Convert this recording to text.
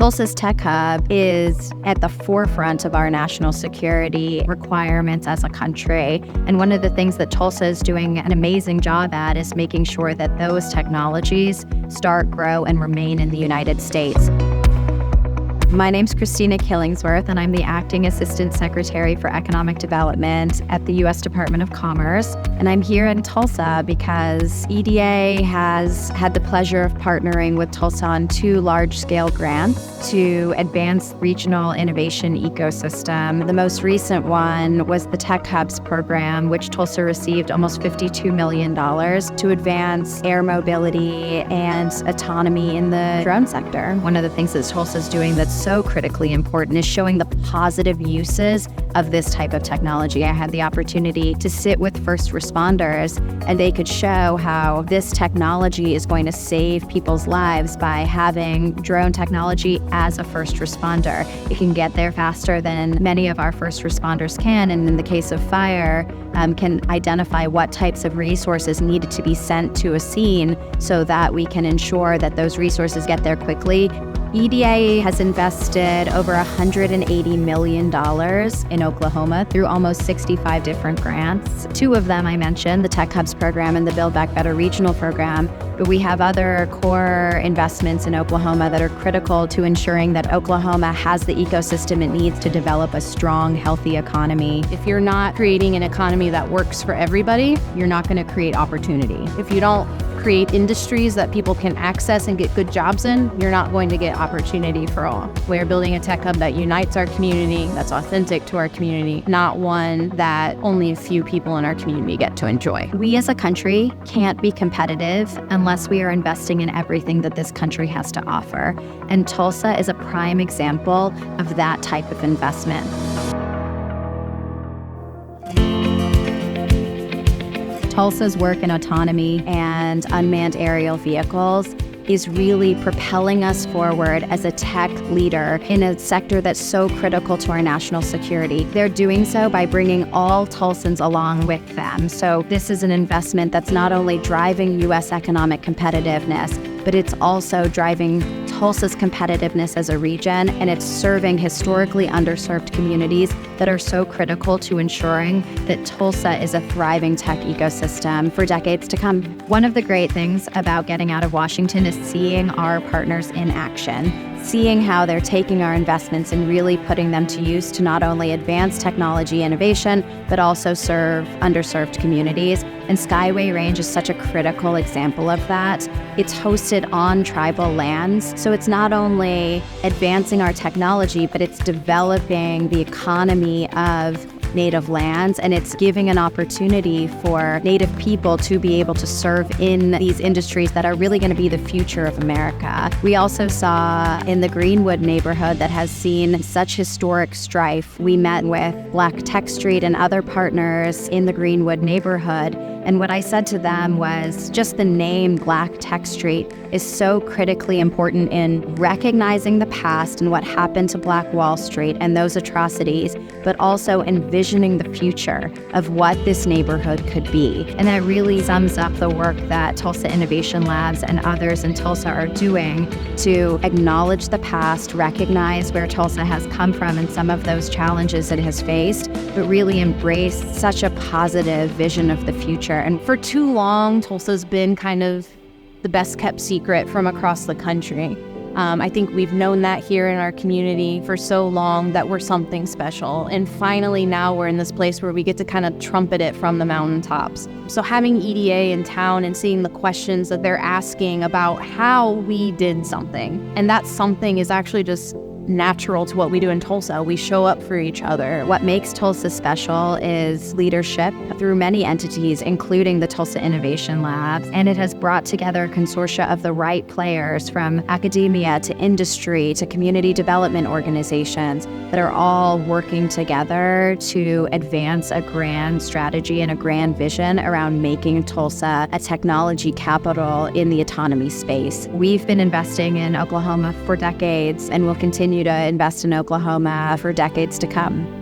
Tulsa's Tech Hub is at the forefront of our national security requirements as a country. And one of the things that Tulsa is doing an amazing job at is making sure that those technologies start, grow, and remain in the United States. My name's Cristina Killingsworth, and I'm the Acting Assistant Secretary for Economic Development at the U.S. Department of Commerce. And I'm here in Tulsa because EDA has had the pleasure of partnering with Tulsa on 2 large-scale grants to advance regional innovation ecosystem. The most recent one was the Tech Hubs program, which Tulsa received almost $52 million to advance air mobility and autonomy in the drone sector. One of the things that Tulsa is doing that's so critically important is showing the positive uses of this type of technology. I had the opportunity to sit with first responders, and they could show how this technology is going to save people's lives by having drone technology as a first responder. It can get there faster than many of our first responders can, and in the case of fire, can identify what types of resources needed to be sent to a scene so that we can ensure that those resources get there quickly. EDA has invested over $180 million in Oklahoma through almost 65 different grants. 2 of them I mentioned, the Tech Hubs program and the Build Back Better regional program, but we have other core investments in Oklahoma that are critical to ensuring that Oklahoma has the ecosystem it needs to develop a strong, healthy economy. If you're not creating an economy that works for everybody, you're not going to create opportunity. If you don't create industries that people can access and get good jobs in, you're not going to get opportunity for all. We're building a tech hub that unites our community, that's authentic to our community, not one that only a few people in our community get to enjoy. We as a country can't be competitive unless we are investing in everything that this country has to offer. And Tulsa is a prime example of that type of investment. Tulsa's work in autonomy and unmanned aerial vehicles is really propelling us forward as a tech leader in a sector that's so critical to our national security. They're doing so by bringing all Tulsans along with them. So this is an investment that's not only driving U.S. economic competitiveness, but it's also driving Tulsa's competitiveness as a region, and it's serving historically underserved communities that are so critical to ensuring that Tulsa is a thriving tech ecosystem for decades to come. One of the great things about getting out of Washington is seeing our partners in action, seeing how they're taking our investments and really putting them to use to not only advance technology innovation, but also serve underserved communities. And Skyway Range is such a critical example of that. It's hosted on tribal lands, so it's not only advancing our technology, but it's developing the economy of native lands, and it's giving an opportunity for native people to be able to serve in these industries that are really going to be the future of America. We also saw in the Greenwood neighborhood that has seen such historic strife. We met with Black Tech Street and other partners in the Greenwood neighborhood, and what I said to them was just the name Black Tech Street is so critically important in recognizing the past and what happened to Black Wall Street and those atrocities, but also envisioning the future of what this neighborhood could be. And that really sums up the work that Tulsa Innovation Labs and others in Tulsa are doing to acknowledge the past, recognize where Tulsa has come from and some of those challenges it has faced, but really embrace such a positive vision of the future. And for too long, Tulsa's been kind of the best kept secret from across the country. I think we've known that here in our community for so long that we're something special. And finally now we're in this place where we get to kind of trumpet it from the mountaintops. So having EDA in town and seeing the questions that they're asking about how we did something, and that something is actually just natural to what we do in Tulsa. We show up for each other. What makes Tulsa special is leadership through many entities, including the Tulsa Innovation Labs, and it has brought together a consortia of the right players from academia to industry to community development organizations that are all working together to advance a grand strategy and a grand vision around making Tulsa a technology capital in the autonomy space. We've been investing in Oklahoma for decades and will continue to invest in Oklahoma for decades to come.